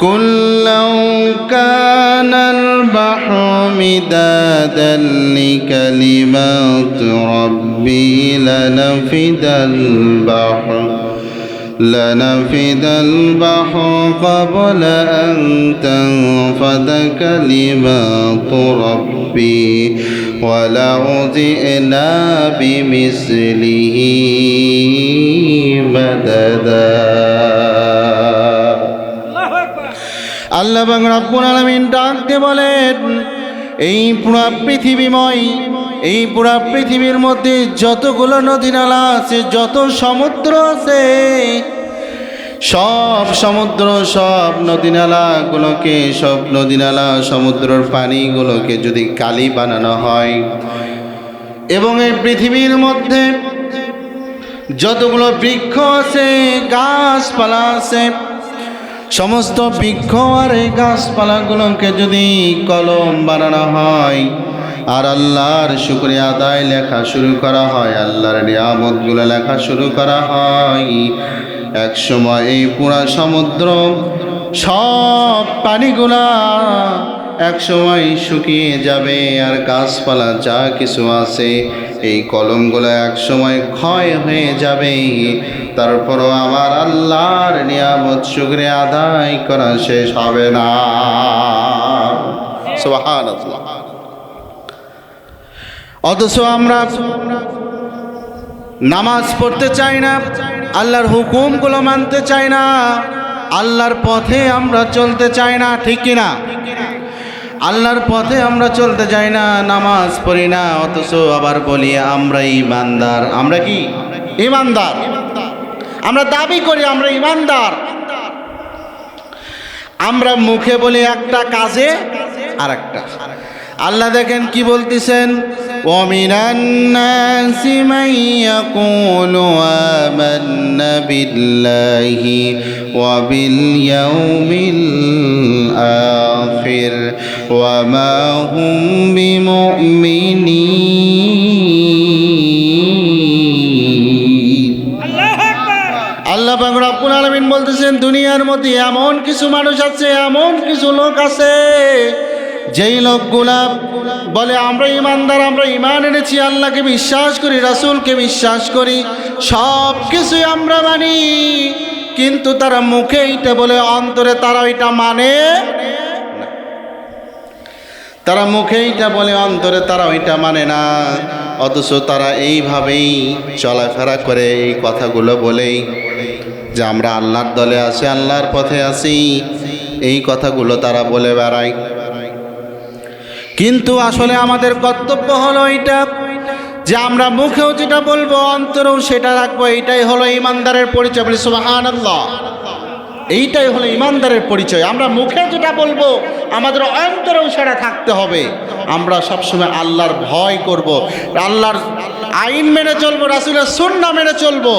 قل لو كان البحر مدادا لكلمات ربي لنفد البحر قبل أن تنفد كلمات ربي ولو جئنا بمثله مددا আল্লাহ রাব্বুল আলামিন ডাকতে বলেন, এই পুরা পৃথিবীময়, এই পুরা পৃথিবীর মধ্যে যতগুলো নদী নালা আছে, যত সমুদ্র আছে, সব সমুদ্র, সব নদী নালাগুলোকে, সব নদী নালা সমুদ্রের পানিগুলোকে যদি কালি বানানো হয়, এবং এই পৃথিবীর মধ্যে যতগুলো বৃক্ষ আছে, গাছপালা আছে, সমস্ত বৃক্ষ আর এই গাছপালাগুলোকে যদি কলম বানানো হয় আর আল্লাহর শুকরিয়া আদায় লেখা শুরু করা হয়, আল্লাহর নিয়ামতগুলো লেখা শুরু করা হয়, এক সময় এই পুরা সমুদ্র সব পানিগুলা এক সময় শুকিয়ে যাবে, আর গাছপালা যা কিছু আছে এই কলমগুলো এক সময় ক্ষয় হয়ে যাবে। তারপরও আমার আল্লাহর নিয়ামত শুকরিয়া আদায় করা শেষ হবে না। সুবহানাল্লাহ। অথচ আমরা নামাজ পড়তে চাই না, আল্লাহর হুকুমগুলো মানতে চাই না, আল্লাহর পথে আমরা চলতে চাই না, ঠিক কিনা? আল্লাহর পথে আমরা চলতে চাই না, নামাজ পড়ি না, অথচ আবার বলি আমরা ঈমানদার। আমরা কি ঈমানদার? আমরা দাবি করি আমরা ঈমানদার। আমরা মুখে বলি একটা, কাজে আর একটা। আল্লাহ দেখেন কি বলতেছেন, ওয়ামিনান নাসি মান ইয়াকুলু আমান্না বিল্লাহি ওয়া বিল ইয়াউমিল আখির ওয়া মা হুম বিমুমিনিন। আল্লাহ পাক রব্বুল আলামিন বলতেছেন, দুনিয়ার মধ্যে এমন কিছু মানুষ আছে, এমন কিছু লোক আছে, যেই লোকগুলা বলে আমরা ঈমানদার, আমরা ঈমান এনেছি, আল্লাহকে বিশ্বাস করি, রাসূলকে বিশ্বাস করি, সব কিছুই আমরা মানি, কিন্তু তারা মুখে এইটা বলে, অন্তরে তারা ওইটা মানে না। তারা মুখে এইটা বলে, অন্তরে তারা ওইটা মানে না, অথচ তারা এইভাবেই চলাফেরা করে, এই কথাগুলো বলেই যে আমরা আল্লাহর দলে আছি, আল্লাহর পথে আছি, এই কথাগুলো তারা বলে বেড়ায়। কিন্তু আসলে আমাদের কর্তব্য হলো এইটা, যে আমরা মুখেও যেটা বলবো, অন্তরেও সেটা রাখবো। এইটাই হলো ঈমানদারের পরিচয়। বলি সুবহানাল্লাহ। এইটাই হলো ঈমানদারের পরিচয়। আমরা মুখে যেটা বলবো, আমাদের অন্তরেও সেটা থাকতে হবে। আমরা সবসময় আল্লাহর ভয় করব, আল্লাহর আইন মেনে চলবো, রাসূলের সুন্নাহ মেনে চলবো,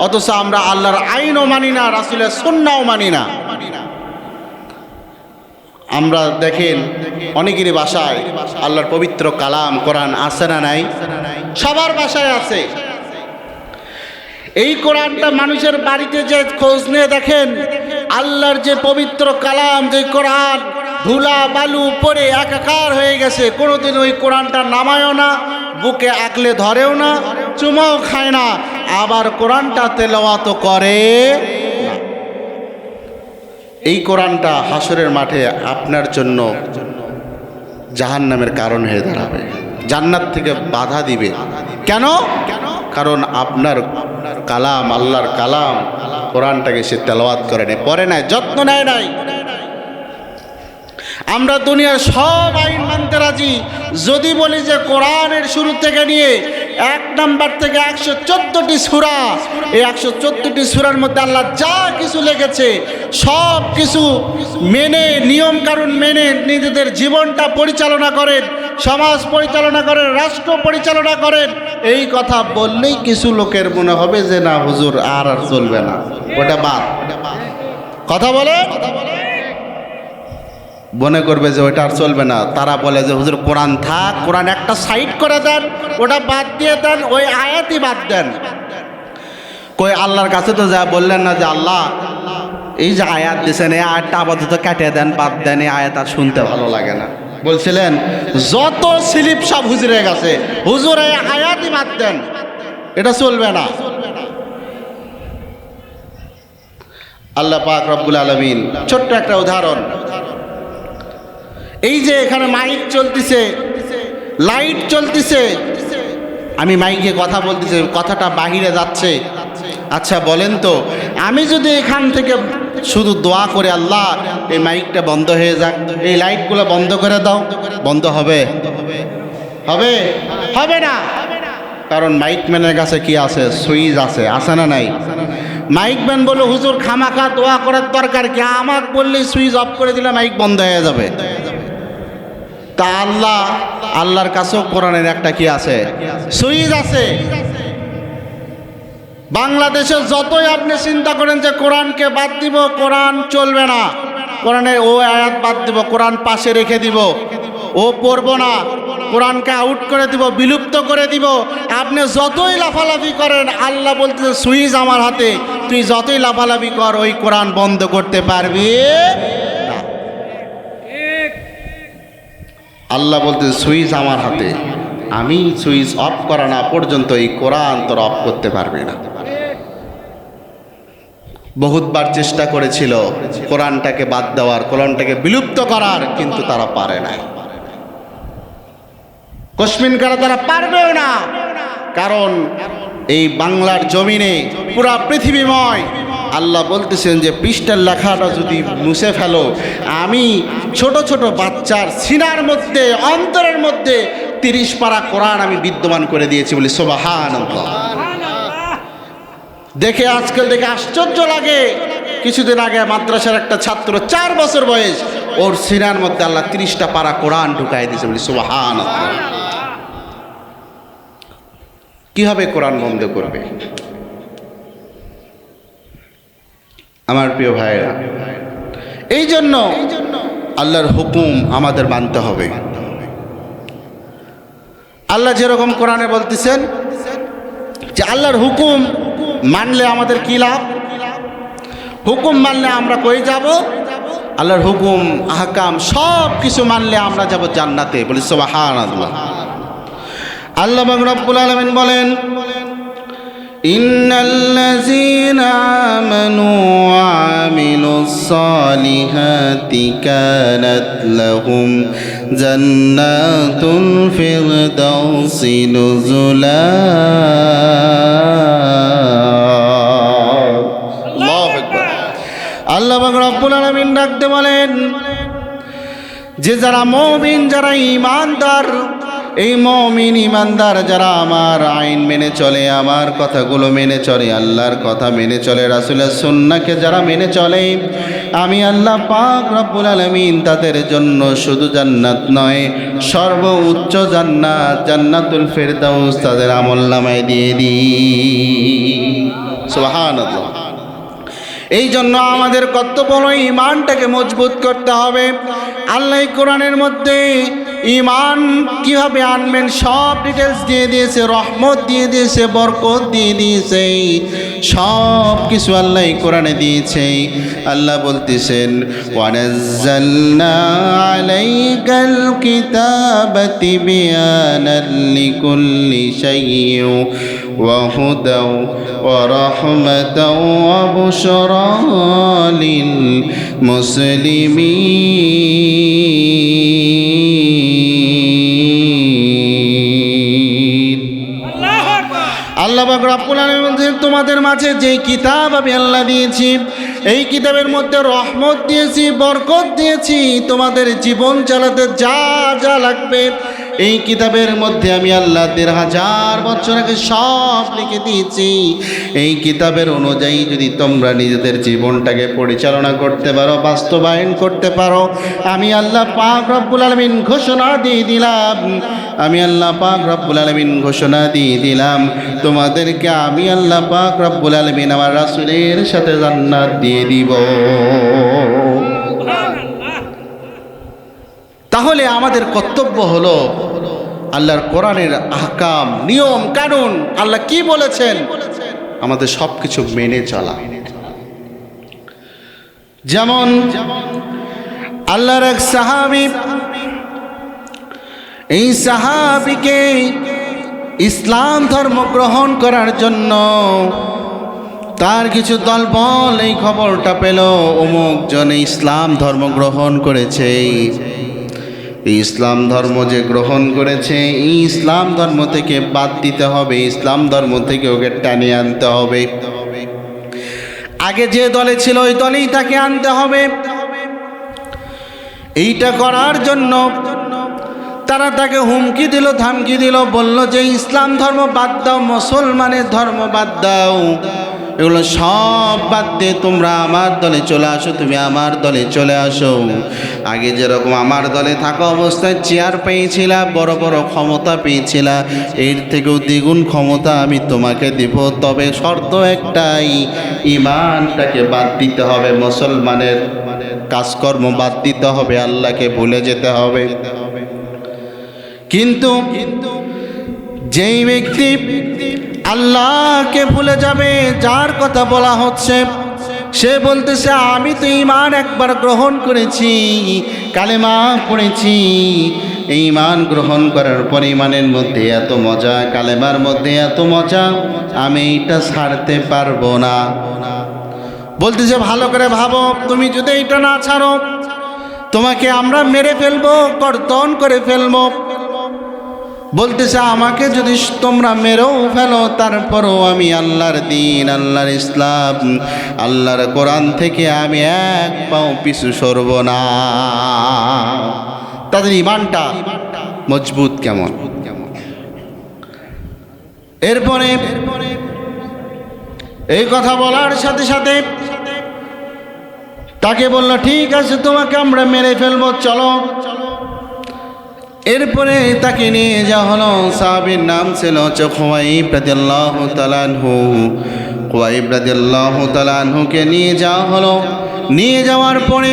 অথচ আমরা আল্লাহর আইনও মানি না, রাসূলের সুন্নাহও মানি না। আমরা দেখেন অনেকেরই বাসায় আল্লাহর পবিত্র কালাম কোরআন আছে না নাই? সবার বাসায় আছে। এই কোরআনটা মানুষের বাড়িতে যে খোঁজ নিয়ে দেখেন, আল্লাহর যে পবিত্র কালাম, যে কোরআন ধুলা বালু পড়ে একাকার হয়ে গেছে, কোনোদিন ওই কোরআনটা নামায়ও না, বুকে আঁকলে ধরেও না, চুমাও খায় না, আবার কোরআনটা তেলাওয়াত করে না। এই কোরআনটা হাসরের মাঠে আপনার জন্য জাহান্নামের কারণ হয়ে দাঁড়াবে, জান্নাত থেকে বাধা দিবে। কেন? কারণ আপনার কালাম, আল্লাহর কালাম, কোরআনটাকে সে তেলাওয়াত করে নেয়, পড়ে নাই, যত্ন নেয় নাই। আমরা দুনিয়ার সব আইন মানতে রাজি, যদি বলি যে কোরআনের শুরু থেকে নিয়ে 1 নাম্বার থেকে 114টি সূরা, এই 114টি সূরার মধ্যে আল্লাহ যা কিছু লিখেছে সব কিছু মেনে, নিয়ম কানুন মেনে নিজেদের জীবনটা পরিচালনা করেন, সমাজ পরিচালনা করেন, রাষ্ট্র পরিচালনা করেন, এই কথা বললেই কিছু লোকের মনে হবে যে না হুজুর আর চলবে না, ওটা বাদ। কথা বলে মনে করবে যে ওইটা আর চলবে না। তারা বলে যে হুজুর কোরআন থাক, কোরআন একটা সাইড করে দেন, ওটা বাদ দিয়ে দেন, ওই আয়াতই বাদ দেন। কই আল্লাহর কাছে তো যা বললেন না যে আল্লাহ এই যে আয়াত দিয়েছেন, এই আয়াতটা আপাতত কাটিয়ে দেন, বাদ দেন, এই আয়াত আর শুনতে ভালো লাগে না। বলছিলেন যত স্লিপ সব হুজুরে গেছে, হুজুর এই আয়াতই বাদ দেন, এটা চলবে না। আল্লাহ পাক রব্বুল আলামিন, ছোট্ট একটা উদাহরণ, এই যে এখানে মাইক চলতেছে, লাইট চলতেছে, আমি মাইকে কথা বলতেছি, কথাটা বাহিরে যাচ্ছে। আচ্ছা বলেন তো, আমি যদি এখান থেকে শুধু দোয়া করে আল্লাহ এই মাইকটা বন্ধ হয়ে যাক, এই লাইটগুলো বন্ধ করে দাও, বন্ধ হবে? হবে? হবে না। কারণ মাইক ম্যানের কাছে কি আছে? সুইচ আছে, আছে না নাই? মাইক ম্যান বলে হুজুর খামাখা দোয়া করার দরকার কি, আমাকে বললেই সুইচ অফ করে দিলে মাইক বন্ধ হয়ে যাবে। তা আল্লাহর কাছেও কোরআনের একটা কি আছে? সুইচ আছে। বাংলাদেশে যতই আপনি চিন্তা করেন যে কোরআনকে বাদ দিব, কোরআন চলবে না, কোরআনে ও আয়াত বাদ দিব, কোরআন পাশে রেখে দিব, ও পড়ব না, কোরআনকে আউট করে দিব, বিলুপ্ত করে দিব, আপনি যতই লাফালাফি করেন, আল্লাহ বলতে সুইচ আমার হাতে, তুই যতই লাফালাফি কর ওই কোরআন বন্ধ করতে পারবি না। আল্লাহ বলতে সুইচ আমার হাতে, আমি সুইচ অফ করা না পর্যন্ত এই কোরআন তোর অফ করতে পারবি না। বহুতবার চেষ্টা করেছিল কোরআনটাকে বাদ দেওয়ার, কোরআনটাকে বিলুপ্ত করার, কিন্তু তারা পারে না। কসমিন করা তারা পারবেও না। কারণ এই বাংলার জমিনে পুরা পৃথিবীময় আল্লাহ বলতেছেন যে পৃষ্ঠার লেখাটা যদি মুছে ফেলো, আমি ছোট ছোট বাচ্চার সিনার মধ্যে, অন্তরের মধ্যে 30 পারা কোরআন আমি বিদ্যমান করে দিয়েছি বলি সুবহানাল্লাহ। দেখে আজকাল দেখে আশ্চর্য লাগে, কিছুদিন আগে মাদ্রাসার একটা ছাত্র 4 বছর বয়স, ওর সিনার মধ্যে আল্লাহ 30টা পারা কোরআন ঢুকাই দিয়েছে বলি সুবহানাল্লাহ। কিভাবে কোরআন বন্ধ করবে? আমার প্রিয় ভাইরা, এই জন্য আল্লাহর হুকুম আমাদের মানতে হবে। আল্লাহ যেরকম কোরআনে বলতেছেন যে আল্লাহর হুকুম মানলে আমাদের কি লাভ, হুকুম মানলে আমরা কই যাব? আল্লাহর হুকুম আহকাম সব কিছু মানলে আমরা যাব জান্নাতে বলি সুবহানাল্লাহ। আল্লাহ রাব্বুল আলামিন বলেন, ইন্নাল্লাযীনা আমানু ওয়া আমিলুস সালিহাতি কানাত লাহুম জান্নাতুল ফিরদাউসি নুজুলা। আল্লাহু আকবার। আল্লাহ রাব্বুল আলামিন ডাকতে বলেন যে যারা মুমিন, যারা ঈমানদার, এই মুমিন ঈমানদার যারা আমার আইন মেনে চলে, আমার কথাগুলো মেনে চলে, আল্লাহর কথা মেনে চলে, রাসূলের সুন্নাহকে যারা মেনে চলে, আমি আল্লাহ পাক রব্বুল আলামিন তাদের জন্য শুধু জান্নাত নয়, সর্বোচ্চ জান্নাত, জান্নাতুল ফিরদাউস তাদের আমলনামায় দিয়ে দিই। সুবহানাল্লাহ। এই জন্য আমাদের কর্তব্য হলো ঈমানটাকে মজবুত করতে হবে। আল্লাহ কোরআনের মধ্যে ঈমান কিভাবে আনবেন সব ডিটেলস দিয়ে দিয়েছে, রহমত দিয়ে দিয়েছে, বরকত দিয়ে দিয়েছে, সব কিছু আল্লাহ কোরআনে দিয়েছে। আল্লাহ বলতেছেন, ওয়ানাজ্জালনা আলাইকাল কিতাবা তিবয়ানাল লিকুল্লি শাইইন ওয়া হুদাও ওয়া রাহমাতাও ওয়া বুশরা লিল মুসলিমিন। আল্লাহ পাক রব্বুল আলামিন বলেন, তোমাদের মাঝে যেই কিতাব আমি আল্লাহ দিয়েছি, এই কিতাবের মধ্যে রহমত দিয়েছি, বরকত দিয়েছি, তোমাদের জীবন চালাতে যা যা লাগবে এই কিতাবের মধ্যে আমি আল্লাহ 1000 বছর আগে সব লিখে দিয়েছি। এই কিতাবের অনুযায়ী যদি তোমরা নিজেদের জীবনটাকে পরিচালনা করতে পারো, বাস্তবায়ন করতে পারো, আমি আল্লাহ পাক রব্বুল আলামিন ঘোষণা দিয়ে দিলাম, আমি আল্লাহ পাক রব্বুল আলামিন ঘোষণা দিয়ে দিলাম, তোমাদেরকে আমি আল্লাহ পাক রব্বুল আলামিন আমার রাসূলের সাথে জান্নাত দিয়ে দিব। তাহলে আমাদের কর্তব্য হলো আল্লাহর কোরআনের আহকাম, নিয়ম কানুন, আল্লাহ কি বলেছেন, আমাদের সব কিছু মেনে চলা। যেমন আল্লাহর এক সাহাবী, এই সাহাবীকে ইসলাম ধর্ম গ্রহণ করার জন্য তার কিছু দলবল এই খবরটা পেল অমুক জনে ইসলাম ধর্ম গ্রহণ করেছে। এই ইসলাম ধর্ম যে গ্রহণ করেছে, এই ইসলাম ধর্ম থেকে বাদ দিতে হবে, ইসলাম ধর্ম থেকে ওকে টানিয়ে আনতে হবে। আগে যে দলে ছিল ওই দলেই তাকে আনতে হবে। এইটা করার জন্য তারা তাকে হুমকি দিল, ধামকি দিল, বলল যে ইসলাম ধর্ম বাদ দাও, মুসলমানের ধর্ম বাদ দাও, এগুলো সব বাদ দিয়ে তোমরা আমার দলে চলে আসো, তুমি আমার দলে চলে আসো। আগে যেরকম আমার দলে থাকা অবস্থায় চেয়ার পেয়েছিলা, বড় বড় ক্ষমতা পেয়েছিলা, এর থেকেও দ্বিগুণ ক্ষমতা আমি তোমাকে দিব, তবে শর্ত একটাই, ঈমানটাকে বাদ দিতে হবে, মুসলমানের কাজকর্ম বাদ দিতে হবে, আল্লাহকে ভুলে যেতে হবে। কিন্তু যেই ব্যক্তি আল্লাহকে ভুলে যাবে, যার কথা বলা হচ্ছে, সে বলতেছে আমি তো ঈমান একবার গ্রহণ করেছি, কালেমা পড়েছি, এই ঈমান গ্রহণ করার পর ঈমানের মধ্যে এত মজা, কালেমার মধ্যে এত মজা, আমি এটা ছাড়তে পারবো না। বলতেছে ভালো করে ভাবো, তুমি যদি এটা না ছাড়ো তোমাকে আমরা মেরে ফেলবো, কর্তন করে ফেলবো। বলতেছে আমাকে যদি তোমরা মেরেও ফেলো, তারপরও আমি আল্লাহর দ্বীন, আল্লাহর ইসলাম, আল্লাহর কোরআন থেকে আমি এক পাও পিছু সরব না। তাদের ঈমানটা মজবুত কেমন। এরপরে এই কথা বলার সাথে সাথে তাকে বলল ঠিক আছে তোমাকে আমরা মেরে ফেলবো, চলো। এরপরে তাকে নিয়ে যাওয়া হলো, সাহাবীর নাম ছিল খুবাইব রাদিয়াল্লাহু তাআলা আনহু। খুবাইব রাদিয়াল্লাহু তাআলা আনহুকে নিয়ে যাওয়া হলো। নিয়ে যাওয়ার পরে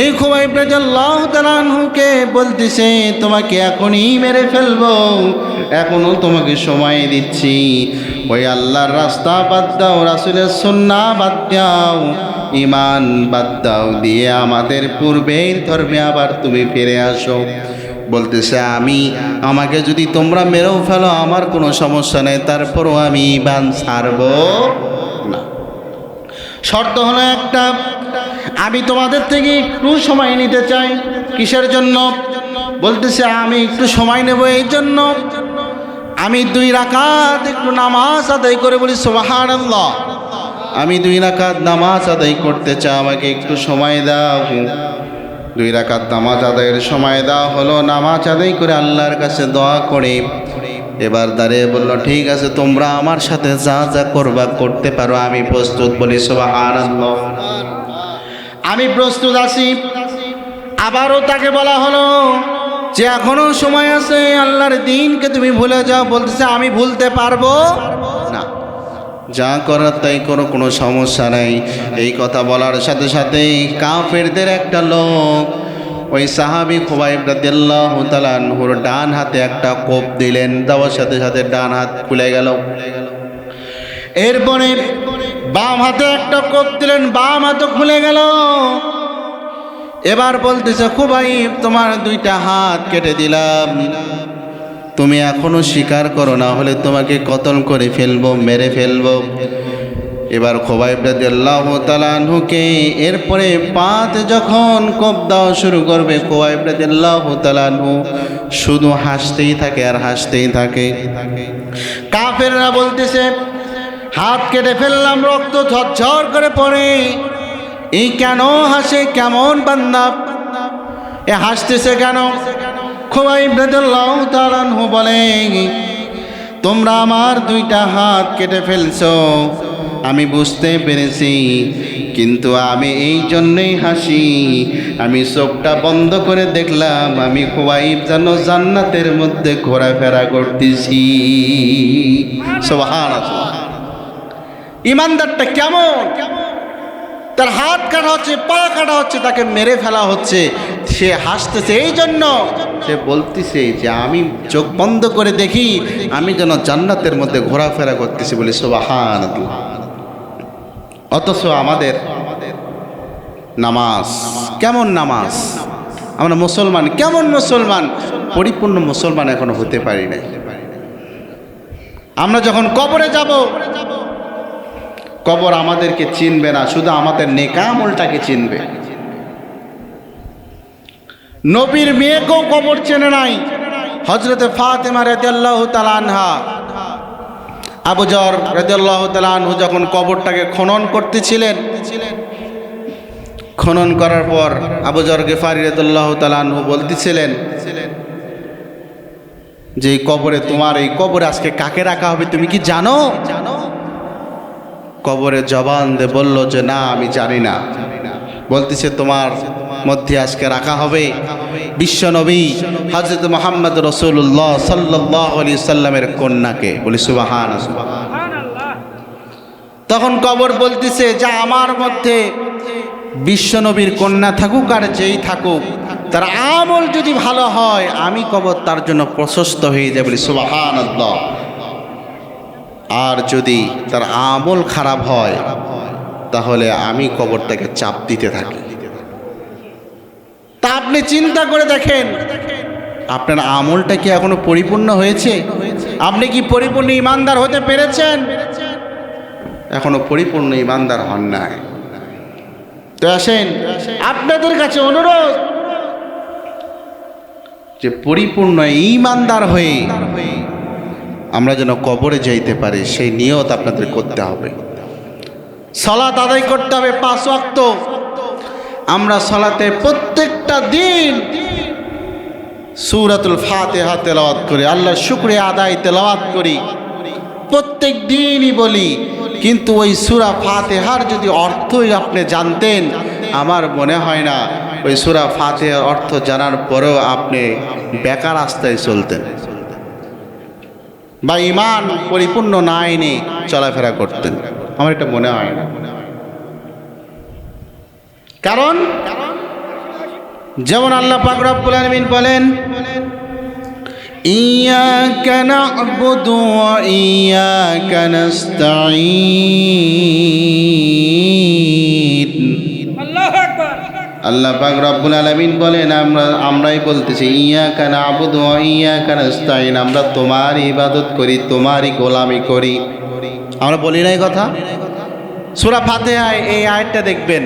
এই খুবাইব রাদিয়াল্লাহু তাআলা আনহুকে বলতেছে তোমাকে এখনই মেরে ফেলবো, এখনো তোমাকে সময় দিচ্ছি, ওই আল্লাহর রাস্তা বাদ দাও, রাসূলের সুন্নাহ বাদ দাও, ঈমান বাদ দাও, দিয়ে আমাদের পূর্বের ধর্মে আবার তুমি ফিরে আসো। বলতেছে আমাকে যদি তোমরা মেরেও ফেলো আমার কোনো সমস্যা নেই, তারপরও আমি ঈমান ছাড়ব না। শর্ত হলো একটা, আমি তোমাদের থেকে একটু সময় নিতে চাই। কিসের জন্য? বলতেছে আমি একটু সময় নেব এই জন্য আমি 2 রাকাত একটু নামাজ আদায় করে বলি সুবহানাল্লাহ, আমি 2 রাকাত নামাজ আদায় করতে চাই, আমাকে একটু সময় দাও। 2 রাকাত নামাজ আদায়ের সময় দেওয়া হলো। নামাজ আদায় করে আল্লাহর কাছে দোয়া করে এবার দাঁড়িয়ে বলল ঠিক আছে তোমরা আমার সাথে যা যা করবা করতে পারো, আমি প্রস্তুত। বলি সুবহানাল্লাহ, আমি প্রস্তুত আছি। আবারও তাকে বলা হলো যে এখনো সময় আছে, আল্লাহর দ্বীনকে তুমি ভুলে যাও। বলতেছে আমি ভুলতে পারবো না, যা করার তাই করো, কোনো সমস্যা নাই। এই কথা বলার সাথে সাথে কাফেরদের একটা লোক ওই সাহাবী খুবাইব রাদিয়াল্লাহু তাআলা আনহুর ডান হাতে একটা কোপ দিলেন, দেওয়ার সাথে সাথে ডান হাত খুলে গেল। এরপরে বাম হাতে একটা কোপ দিলেন, বাম হাত খুলে গেল। এবার বলতেছে খুবাইব তোমার 2টা হাত কেটে দিলাম, তুমি এখনো স্বীকার করো, না হলে তোমাকে কতল করে ফেলবো, মেরে ফেলবো। এবার খুবাইব রাদিয়াল্লাহু তাআলা আনহুকে এরপরে পাতে যখন কোপ দেওয়া শুরু করবে, খুবাইব রাদিয়াল্লাহু তাআলা আনহু শুধু হাসতেই থাকে আর হাসতেই থাকে। কাফেররা বলতেছে হাত কেটে ফেললাম, রক্ত ঝরঝর করে পড়ে, এই কেন হাসে, কেমন বান্দা, এ হাসতেছে কেন? খুবাইব রাদিয়াল্লাহু তাআলা আনহু বলে তোমরা আমার 2টা হাত কেটে ফেলছো, আমি বুঝতে পেরেছি, কিন্তু আমি এই জন্যই হাসি, আমি চোখটা বন্ধ করে দেখলাম আমি খুবাইব যেন জান্নাতের মধ্যে ঘোরাফেরা করতেছি। সুবহানাল্লাহ, ইমানদারটা কেমন, তার হাত কাটা হচ্ছে, পা কাটা হচ্ছে, তাকে মেরে ফেলা হচ্ছে, সে হাসতেছে এই জন্য, সে বলতেছে যে আমি চোখ বন্ধ করে দেখি আমি যেন জান্নাতের মধ্যে ঘোরাফেরা করতেছি। বলি সুবহানাল্লাহ। অথচ আমাদের নামাজ। কেমন নামাজ? আমরা মুসলমান, কেমন মুসলমান? পরিপূর্ণ মুসলমান এখনো হতে পারি নাই। আমরা যখন কবরে যাব, কবর আমাদেরকে চিনবে না, শুধু আমাদের নেক আমলটাকে চিনবে। নবীর মেয়েকেও কবর চেনে নাই। হযরতে ফাতেমা রাদিয়াল্লাহু তাআলা আনহা, আবু যর রাদিয়াল্লাহু তাআলা আনহু যখন কবরটাকে খনন করতেছিলেন, খনন করার পর আবু যর গিফারি রাদিয়াল্লাহু তাআলা আনহু বলতেছিলেন যে এই কবরে, তোমার এই কবরে আজকে কাকে রাখা হবে তুমি কি জানো? কবরে জবান দিয়ে বলল যে না, আমি জানি না। বলতেছে তোমার মধ্যে আজকে রাখা হবে বিশ্বনবী হযরত মুহাম্মদ রাসূলুল্লাহ সাল্লাল্লাহু আলাইহি সাল্লামের কন্যাকে। বলি সুবহানাল্লাহ। তখন কবর বলতেছে যে আমার মধ্যে বিশ্বনবীর কন্যা থাকুক আর যেই থাকুক, তার আমল যদি ভালো হয় আমি কবর তার জন্য প্রশস্ত হয়ে যাবে। বলি সুবহানাল্লাহ। আর যদি তার আমল খারাপ হয় তাহলে আমি কবরটাকে চাপ দিতে থাকি। তা আপনি চিন্তা করে দেখেন, আপনার আমলটা কি এখনো পরিপূর্ণ হয়েছে? আপনি কি পরিপূর্ণ ইমানদার হতে পেরেছেন? এখনো পরিপূর্ণ ইমানদার হন নাই। তো আসেন, আপনাদের কাছে অনুরোধ যে পরিপূর্ণ ইমানদার হয়ে আমরা যেন কবরে যাইতে পারি, সেই নিয়ত আপনাদের করতে হবে। সালাত আদায় করতে হবে 5 ওয়াক্ত। আমরা সালাতে প্রত্যেকটা দিন সূরাতুল ফাতিহা তেলাওয়াত করি, আল্লাহর শুকরিয়া আদায় তেলাওয়াত করি, প্রত্যেক দিনই বলি। কিন্তু ওই সূরা ফাতিহার যদি অর্থই আপনি জানতেন, আমার মনে হয় না ওই সূরা ফাতিহার অর্থ জানার পরেও আপনি বেকার রাস্তায় চলতেন বা ঈমান পরিপূর্ণ না এনে চলাফেরা করতেন। আমার এটা মনে হয় না। কারণ যেমন আল্লাহ পাক রব্বুল আলামিন বলেন, ইয়াকা না'বুদু ওয়া ইয়াকা নাস্তাঈন। আল্লাহু আকবার। আল্লাহ পাক রব্বুল আলামিন বলেন, আমরাই বলতেছি ইয়াকা না'বুদু ওয়া ইয়াকা নাস্তাঈন, আমরা তোমার ইবাদত করি, তোমারই গোলামি করি। আমরা বলি না এই কথা? সূরা ফাতিহায় এই আয়াতটা দেখবেন,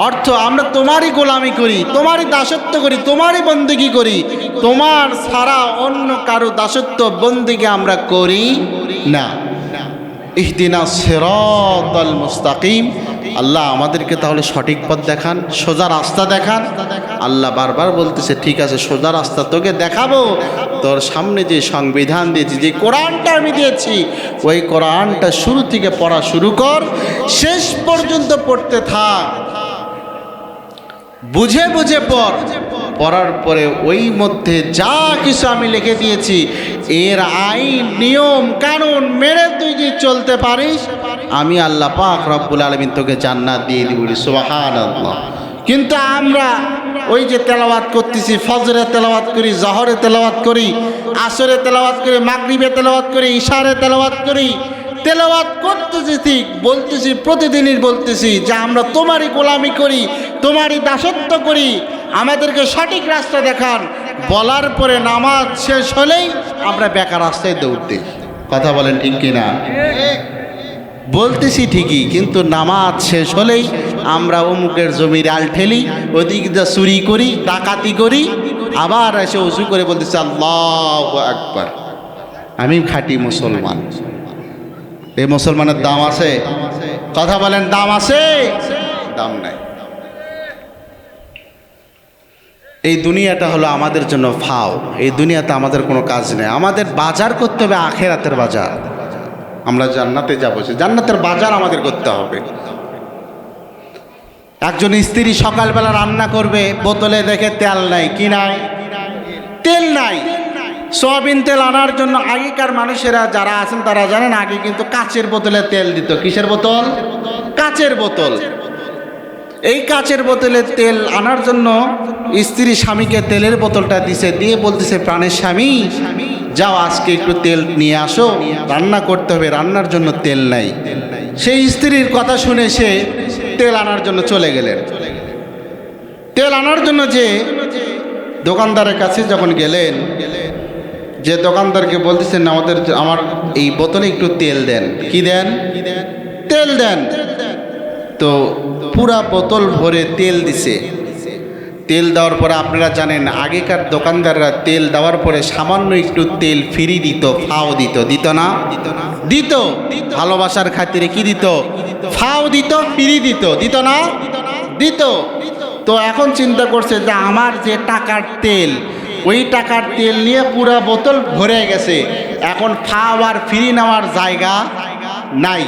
অর্থ আমরা তোমারই গোলামি করি, তোমারই দাসত্ব করি, তোমারই বন্দেগী করি, তোমার ছাড়া অন্য কারো দাসত্ব বন্দেগী আমরা করি না। ইহদিনাস সিরাতাল মুস্তাকিম। আল্লাহ আমাদেরকে তাহলে সঠিক পথ দেখান, সোজা রাস্তা দেখান। আল্লাহ বারবার বলতেছে ঠিক আছে, সোজা রাস্তা তোকে দেখাবো। তোর সামনে যে সংবিধান দিয়েছি, যে কোরআনটা আমি দিয়েছি, ওই কোরআনটা শুরু থেকে পড়া শুরু কর, শেষ পর্যন্ত পড়তে থাক। বুঝে বুঝে পড়। পড়ার পরে ওই মধ্যে যা কিছু আমি লিখে দিয়েছি, এর আইন নিয়ম কানুন মেনে তুই যদি চলতে পারিস, আমি আল্লাহ পাক রব্বুল আলামিন তোকে জান্নাত দিয়ে দিব। সুবহানাল্লাহ। কিন্তু আমরা ওই যে তেলাওয়াত করতেছি, ফজরে তেলাওয়াত করি, জহরে তেলাওয়াত করি, আসরে তেলাওয়াত করি, মাগরিবে তেলাওয়াত করি, ইশারে তেলাওয়াত করি, তেলাওয়াত করতেছি ঠিক, বলতেছি প্রতিদিনই বলতেছি যে আমরা তোমারই গোলামি করি, তোমারই দাসত্ব করি, আমাদেরকে সঠিক রাস্তা দেখান। বলার পরে নামাজ শেষ হলেই আমরা বেকার রাস্তায় দৌড় দিই। কথা বলেন ঠিক কিনা? বলতেছি ঠিকই, কিন্তু নামাজ শেষ হলেই আমরা অমুকের জমির আল ঠেলি, ওদিক দিয়ে চুরি করি, ডাকাতি করি, আবার এসে উজু করে বলতেছি আল্লাহু আকবার, আমি খাঁটি মুসলমান। এই মুসলমানের দাম আছে? কথা বলেন, দাম আছে? দাম নাই। এই দুনিয়াটা হলো আমাদের জন্য ফাও। এই দুনিয়াতে আমাদের কোনো কাজ নেই। আমাদের বাজার করতে হবে আখেরাতের বাজার। আমরা জান্নাতে যাবো, জান্নাতের বাজার আমাদের করতে হবে। একজন স্ত্রী সকালবেলা রান্না করবে, বোতলে দেখে তেল নাই। কি নাই? তেল নাই। সয়াবিন তেল আনার জন্য আগেকার মানুষেরা যারা আছেন তারা জানেন, আগে কিন্তু কাচের বোতলে তেল দিত। কিসের বোতল? কাচের বোতল। এই কাচের বোতলে তেল আনার জন্য স্ত্রী স্বামীকে তেলের বোতলটা দিছে, দিয়ে বলতেছে প্রাণের স্বামী যাও আজকে একটু তেল নিয়ে আসো, রান্না করতে হবে, রান্নার জন্য তেল নাই। সেই স্ত্রীর কথা শুনে সে তেল আনার জন্য চলে গেলেন। তেল আনার জন্য যে দোকানদারের কাছে যখন গেলেন, যে দোকানদারকে বলতেছেন আমার এই বোতলে একটু তেল দেন। কি দেন? তেল দেন। তো পুরা বোতল ভরে তেল দিছে। তেল দেওয়ার পরে আপনারা জানেন আগেকার দোকানদাররা তেল দেওয়ার পরে সামান্য একটু তেল ফ্রি দিত, ফাও দিত। দিত না? দিত। ভালোবাসার খাতিরে কি দিত? ফাও দিত, ফ্রি দিত। দিত না? দিত। তো এখন চিন্তা করছে যে আমার যে টাকার তেল, ওই টাকার তেল নিয়ে পুরা বোতল ভরে গেছে, এখন ফাও আর ফ্রি নেওয়ার জায়গা নাই।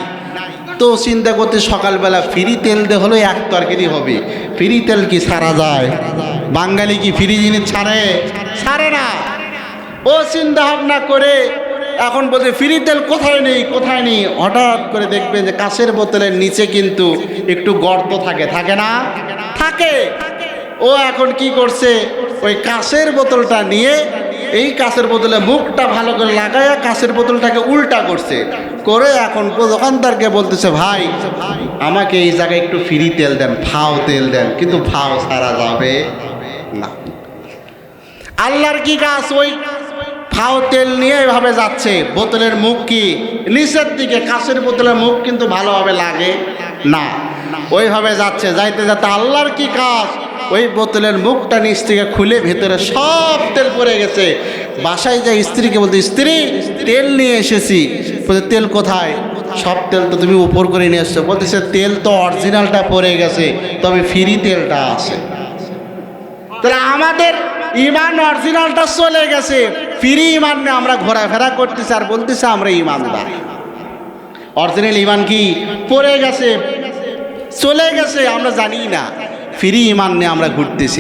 তো চিন্তা করতে সকালবেলা ফ্রি তেল দিয়ে হলো এক তরকারি হবে। ফ্রি তেল কি ছাড়া যায়? বাঙালি কি ফ্রি জিনিস ছাড়ে? ছাড়ে না। ও চিন্তা ভাবনা করে এখন বলছে ফ্রি তেল কোথায় নেই, কোথায় নেই। হঠাৎ করে দেখবেন যে কাঁচের বোতলের নিচে কিন্তু একটু গর্ত থাকে, থাকে না? থাকে। ও এখন কি করছে, ওই কাঁচের বোতলটা নিয়ে এই কাঁচের বোতলে মুখটা ভালো করে লাগায়া কাঁচের বোতলটাকে উল্টা করছে, করে এখন দোকানদারকে বলতেছে ভাই আমাকে এই জায়গায় একটু ফ্রি তেল দেন, ফাও তেল দেন। কিন্তু ফাও ছাড়া যাবে না। আল্লাহর কি কাজ, ওই ফাও তেল নিয়ে এভাবে যাচ্ছে, বোতলের মুখ কি নিচের দিকে, কাঁচের বোতলের মুখ কিন্তু ভালোভাবে লাগে না, ওইভাবে যাচ্ছে। যাইতে যাতে আল্লাহর কি কাজ, ওই বোতলের মুখটা নিচ থেকে খুলে ভেতরে সব তেল পড়ে গেছে। বাসায় যায় স্ত্রীকে বলতে, স্ত্রী তেল নিয়ে এসেছি। বলতে তেল কোথায়? সব তেল তো তুমি উপর করে নিয়ে এসছো। বলতেছে তেল তো অরিজিনালটা পড়ে গেছে, তবে ফ্রি তেলটা আছে। তাহলে আমাদের ইমান অরিজিনালটা চলে গেছে, ফ্রি ইমান নিয়ে আমরা ঘোরাফেরা করতেছি আর বলতেছে আমরা ইমানদার। অরিজিনাল ইমান কি পড়ে গেছে, চলে গেছে, আমরা জানি না। ফ্রি ইমান নিয়ে আমরা ঘুরতেছি।